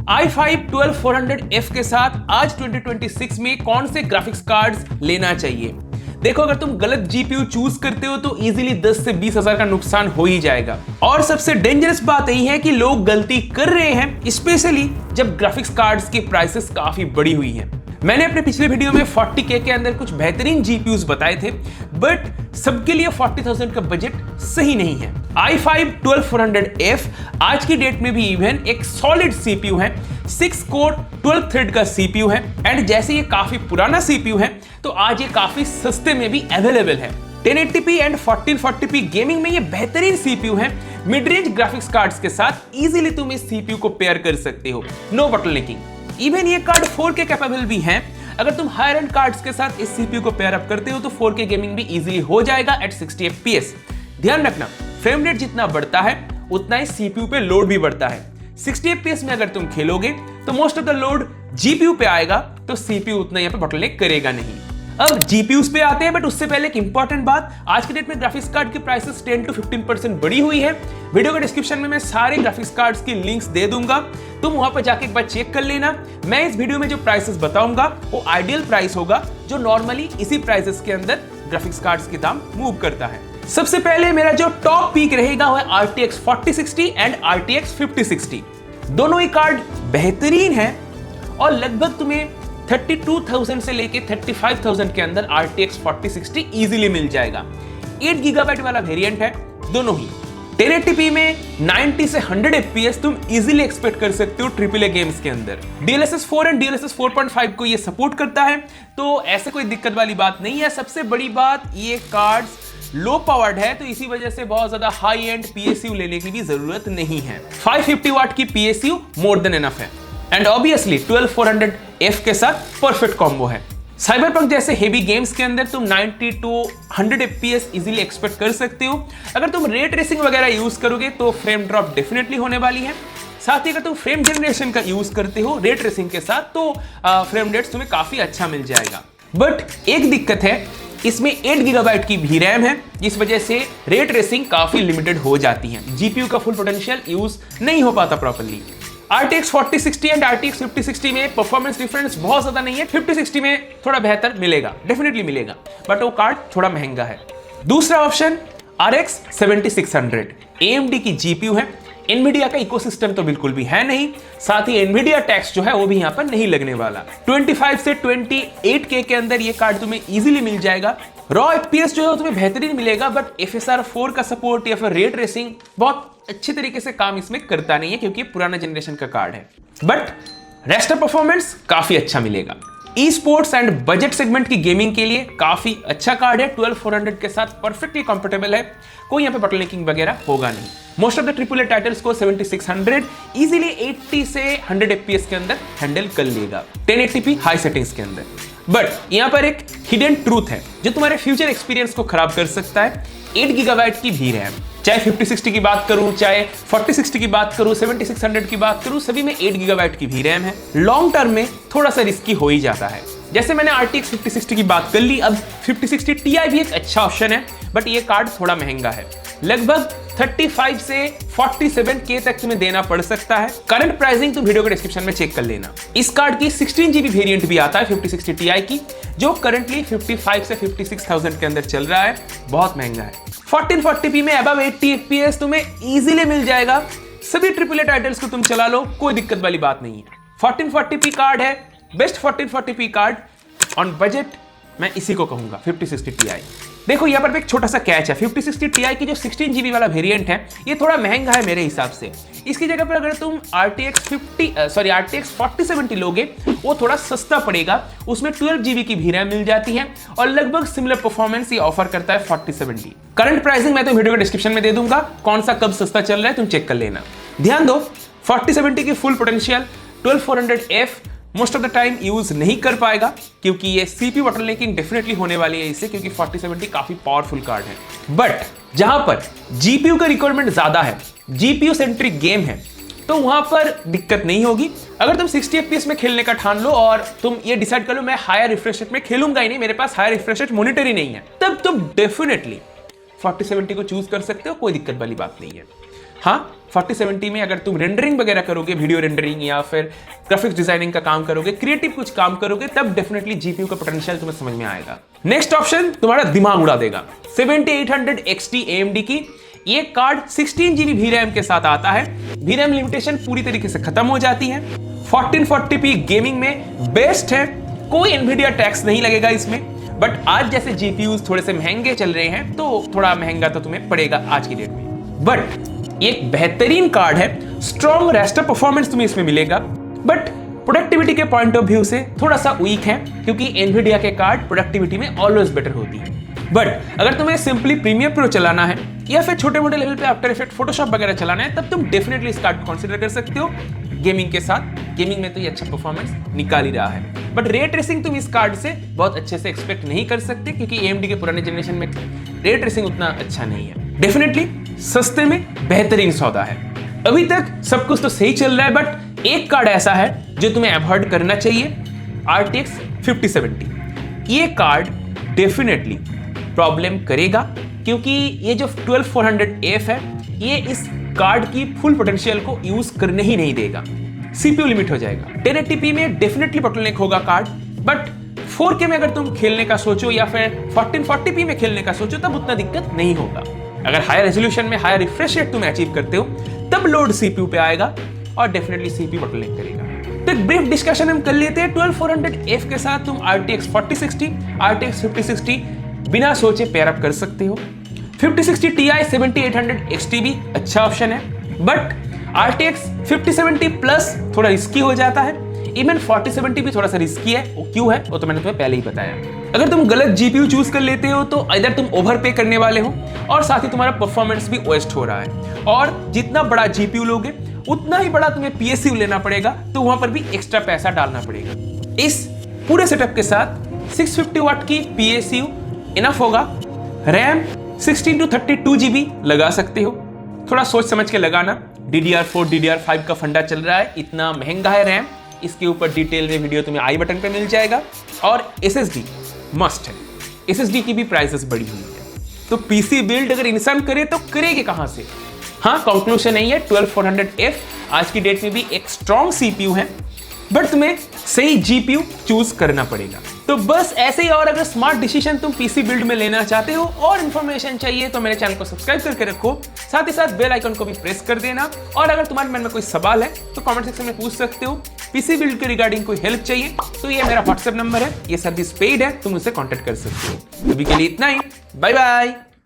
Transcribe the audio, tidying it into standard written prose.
i5 12400F के साथ आज 2026 में कौन से ग्राफिक्स कार्ड्स लेना चाहिए। देखो, अगर तुम गलत जीपीयू चूज करते हो तो इजीली 10 से 20 हजार का नुकसान हो ही जाएगा। और सबसे डेंजरस बात यही है कि लोग गलती कर रहे हैं, स्पेशली जब ग्राफिक्स कार्ड्स की प्राइसेस काफी बढ़ी हुई हैं। मैंने अपने पिछले वीडियो में 40K के अंदर कुछ बेहतरीन जीपीयूज बताए थे, बट सबके लिए 40,000 का बजट सही नहीं है। i5 12400F आज की डेट में भी इवन एक सॉलिड सीपीयू है, 6 कोर 12 थ्रेड का सीपीयू है, एंड जैसे ये काफी पुराना सीपीयू है तो आज ये काफी सस्ते में भी अवेलेबल है। 1080p एंड 1440p गेमिंग में ये बेहतरीन सीपीयू है। मिड रेंज ग्राफिक्स कार्ड्स के साथ इजीली तुम इस सीपीयू को पेयर कर सकते हो, नो बॉटलनेकिंग। इवन ये कार्ड 4K कैपेबल भी हैं। अगर तुम हायर एंड कार्ड्स के साथ इस सीपीयू को पेयर अप करते हो तो 4K गेमिंग भी इजीली हो जाएगा एट 60 fps। ध्यान रखना, फ्रेम रेट जितना बढ़ता है उतना ही सीपीयू पे लोड भी बढ़ता है। 60 fps में अगर तुम खेलोगे तो most of the load GPU पे आएगा, तो सीपीयू उतना यहाँ पे बॉटलनेक करेगा नहीं। अब जीपीयूज पे आते हैं, बट उससे पहले एक इंपॉर्टेंट बात, आज के डेट में ग्राफिक्स कार्ड की प्राइसेस 10 to 15% बढ़ी हुई है। वीडियो के डिस्क्रिप्शन में मैं सारे ग्राफिक्स कार्ड्स की लिंक्स दे दूंगा, तुम वहां पर जाके एक बार चेक कर लेना। मैं इस वीडियो में जो प्राइसेस बताऊंगा वो आइडियल प्राइस होगा, जो नॉर्मली इसी प्राइसेस के अंदर ग्राफिक्स कार्ड्स के दाम मूव करता है। सबसे पहले मेरा जो टॉप पीक रहेगा वो है RTX 4060 एंड RTX 5060। दोनों ही कार्ड बेहतरीन है और लगभग तुम्हें 32,000 से लेके 35,000 के अंदर RTX 4060 इजीली मिल जाएगा। 8 GB वाला वेरिएंट है दोनों ही। 1080p में 90 से 100 fps तुम इजीली एक्सपेक्ट कर सकते हो AAA गेम्स के अंदर। DLSS 4 एंड DLSS 4.5 को ये सपोर्ट करता है, तो ऐसे कोई दिक्कत वाली बात नहीं है। सबसे बड़ी बात, ये कार्ड्स लो पावर्ड है, तो इसी वजह से बहुत ज्यादा हाई एंड PSU लेने की भी जरूरत नहीं है। 550 वाट की PSU मोर देन एनफ है, एंड ऑब्वियसली 12400F के साथ परफेक्ट कॉम्बो है। साइबरपंक जैसे हेवी गेम्स के अंदर तुम 90 to 100 fps इजीली एक्सपेक्ट कर सकते हो। अगर तुम रे ट्रेसिंग वगैरह यूज करोगे तो फ्रेम ड्रॉप डेफिनेटली होने वाली है। साथ ही अगर तुम फ्रेम जनरेशन का यूज करते हो रे ट्रेसिंग के साथ तो फ्रेम रेट्स तुम्हें काफी अच्छा मिल जाएगा। बट एक दिक्कत है, इसमें 8 GB की भी रैम है, जिस वजह से रे ट्रेसिंग काफी लिमिटेड हो जाती है। जीपीयू का फुल पोटेंशियल यूज नहीं हो पाता प्रॉपर्ली। RTX 4060 एंड RTX 5060 में परफॉर्मेंस डिफरेंस बहुत ज्यादा नहीं है। 5060 में थोड़ा बेहतर मिलेगा, डेफिनेटली मिलेगा, बट वो कार्ड थोड़ा महंगा है। दूसरा ऑप्शन RX 7600 AMD की जीपीयू है। Nvidia का इकोसिस्टम तो बिल्कुल भी है नहीं, साथ ही Nvidia टैक्स जो है वो भी यहाँ पर नहीं लगने वाला। 25 से 28K के अंदर ये कार्ड तुम्हें इजीली मिल जाएगा। रॉ FPS जो है तुम्हें बेहतरीन मिलेगा, बट FSR 4 का सपोर्ट या फिर रे ट्रेसिंग बहुत अच्छे तरीके से काम इसमें करता नहीं है, क्योंकि पुराना जनरेशन का कार्ड है। बट रेस्ट ऑफ परफॉर्मेंस काफी अच्छा मिलेगा। E sports and budget segment की गेमिंग के लिए काफी अच्छा कार्ड है। 12400 के साथ परफेक्टली कंफर्टेबल है, कोई यहाँ पे बॉटलनेकिंग वगैरह होगा नहीं। Most of the AAA titles को 7600 इजीली 80 से 100 fps के अंदर हैंडल कर लेगा 1080p हाई सेटिंग्स के अंदर। बट यहाँ पर एक हिडन ट्रूथ है जो तुम्हारे फ्यूचर एक्सपीरियंस को खराब कर सकता है। 8 GB की भी रैम, चाहे 5060 की बात करूं, चाहे 4060 की बात करूं, 7600 की बात करूं, सभी में 8 GB की भी रैम है। लॉन्ग टर्म में थोड़ा सा रिस्की हो ही जाता है। जैसे मैंने RTX 5060 की बात कर ली, अब 5060 Ti भी एक अच्छा ऑप्शन है, बट ये कार्ड थोड़ा महंगा है। लगभग 35 से 47K तक तुम्हें देना पड़ सकता है। करंट प्राइसिंग तुम वीडियो के डिस्क्रिप्शन में चेक कर लेना। इस कार्ड की 16GB वेरिएंट भी आता है 5060 Ti की, जो करंटली 55 से 56,000 के अंदर चल रहा है, बहुत महंगा है। 1440p में अबव 80 fps तुम्हें इजीली मिल जाएगा। सभी AAA टाइटल्स को तुम चला लो, कोई दिक्कत वाली बात नहीं है। 1440p कार्ड है, best 1440p card on budget मैं इसी को कहूंगा, 5060 Ti। देखो यहाँ पर एक छोटा सा कैच है, 5060 Ti की जो 16GB वाला वेरिएंट है ये थोड़ा महंगा है मेरे हिसाब से। इसकी जगह पर अगर तुम RTX 4070 लोगे वो थोड़ा सस्ता पड़ेगा, उसमें 12GB की भी रैम मिल जाती है और लगभग सिमिलर परफॉर्मेंस ये ऑफर करता है 4070। करंट प्राइसिंग मैं तो वीडियो के डिस्क्रिप्शन में दे दूंगा, कौन सा कब सस्ता चल रहा है तुम चेक कर लेना। ध्यान दो, 4070 की full potential 12400F most of the time use नहीं कर पाएगा, क्योंकि ये CPU बॉटलनेकिंग डेफिनेटली होने वाली है इससे, क्योंकि 4070 काफी पावरफुल कार्ड है। बट जहां पर GPU का रिक्वायरमेंट ज्यादा है, GPU सेंट्रिक गेम है, तो वहां पर दिक्कत नहीं होगी। अगर तुम 60 fps में खेलने का ठान लो और तुम ये डिसाइड कर लो मैं हायर रिफ्रेश रेट में खेलूंगा ही नहीं, मेरे पास हायर रिफ्रेश रेट मॉनिटर ही नहीं है, तब तुम डेफिनेटली 4070 को चूज कर सकते हो, कोई दिक्कत वाली बात नहीं है। हाँ 4070 में अगर तुम रेंडरिंग वगैरह करोगे, वीडियो रेंडरिंग या फिर ग्राफिक्स डिजाइनिंग का काम करोगे, क्रिएटिव कुछ काम करोगे, तब डेफिनेटली जीपीयू का पोटेंशियल तुम्हें समझ में आएगा। नेक्स्ट ऑप्शन तुम्हारा दिमाग उड़ा देगा, 7800 XT AMD की। ये कार्ड 16 GB VRAM के साथ आता है। VRAM लिमिटेशन पूरी तरीके से खत्म हो जाती है। 1440p गेमिंग में बेस्ट है, कोई एनवीडिया टैक्स नहीं लगेगा इसमें। बट आज जैसे जीपीयूज थोड़े से महंगे चल रहे हैं तो थोड़ा महंगा तो तुम्हें पड़ेगा आज की डेट में। बट एक बेहतरीन कार्ड है, स्ट्रॉन्ग रेस्टर परफॉर्मेंस तुम्हें इसमें मिलेगा। बट प्रोडक्टिविटी के पॉइंट ऑफ व्यू से थोड़ा सा वीक है, क्योंकि एनवीडिया के कार्ड प्रोडक्टिविटी में ऑलवेज बेटर होती है। बट अगर तुम्हें सिंपली प्रीमियर प्रो चलाना है या फिर छोटे मोटे लेवल पे आफ्टर इफेक्ट, फोटोशॉप वगैरह चलाना है, तब तुम डेफिनेटली इस कार्ड को कंसीडर कर सकते हो गेमिंग के साथ। गेमिंग में तो ये अच्छा परफॉर्मेंस निकाल ही रहा है। बट रे ट्रेसिंग तुम इस कार्ड से बहुत अच्छे से एक्सपेक्ट नहीं कर सकते, क्योंकि AMD के पुराने जनरेशन में रे ट्रेसिंग उतना अच्छा नहीं है। डेफिनेटली सस्ते में बेहतरीन सौदा है। अभी तक सब कुछ तो सही चल रहा है, बट एक कार्ड ऐसा है जो तुम्हें अवॉइड करना चाहिए, RTX 5070। ये कार्ड डेफिनेटली प्रॉब्लम करेगा, क्योंकि ये जो 12400F है, ये इस कार्ड की फुल पोटेंशियल को यूज करने ही नहीं देगा। CPU लिमिट हो जाएगा। 1080p में डेफिनेटली बोटलनेक होगा कार्ड, बट 4K में अगर तुम खेलने का सोचो या फिर 1440p में खेलने का सोचो, तब उतना दिक्कत नहीं होगा। अगर हायर रेजोल्यूशन में हायर रिफ्रेश रेट तुम अचीव करते हो, तब लोड CPU पे आएगा और डेफिनेटली CPU बोटलनेक करेगा। तो एक ब्रीफ डिस्कशन हम कर लेते हैं। 12400F के साथ तुम RTX 4060, RTX 5060 बिना सोचे पेयर अप कर सकते हो। 5060 Ti 7800 XT भी अच्छा ऑप्शन है, बट RTX 5070 प्लस थोड़ा रिस्की हो जाता है। इवन 4070 भी थोड़ा सा रिस्की है। वो क्यों है वो तो मैंने तुम्हें पहले ही बताया। अगर तुम गलत जीपीयू चूज कर लेते हो तो इधर तुम ओवर पे करने वाले हो और साथ ही तुम्हारा परफॉर्मेंस भी वेस्ट हो रहा है। और जितना बड़ा जीपीयू लोगे उतना ही बड़ा तुम्हें पीएसयू लेना पड़ेगा, तो वहां पर भी एक्स्ट्रा पैसा डालना पड़ेगा। इस पूरे सेटअप के साथ 650 वाट की पीएसयू इनफ होगा। रैम 16 to 32 GB लगा सकते हो, थोड़ा सोच समझ के लगाना। DDR4 DDR5 का फंडा चल रहा है, इतना महंगा है रैम। इसके ऊपर डिटेल में वीडियो तुम्हें आई बटन पे मिल जाएगा। और SSD मस्ट है, SSD की भी प्राइसेस बढ़ी हुई है। तो पीसी बिल्ड अगर इंसान करे तो करेगी कहां से? हाँ, कंक्लूजन नहीं है, 12400F आज की डेट में भी एक स्ट्रॉन्ग CPU है, बट तुम्हें सही GPU चूज करना पड़ेगा। तो बस ऐसे ही, और अगर स्मार्ट डिसीजन तुम पीसी बिल्ड में लेना चाहते हो और इन्फॉर्मेशन चाहिए तो मेरे चैनल को सब्सक्राइब करके रखो, साथ ही साथ बेल आइकन को भी प्रेस कर देना। और अगर तुम्हारे मन में कोई सवाल है तो कमेंट सेक्शन में पूछ सकते हो। पीसी बिल्ड के रिगार्डिंग कोई हेल्प चाहिए तो ये मेरा व्हाट्सएप नंबर है, ये सर्विस पेड है, तुम मुझसे कॉन्टेक्ट कर सकते हो। अभी के लिए इतना ही, बाय बाय।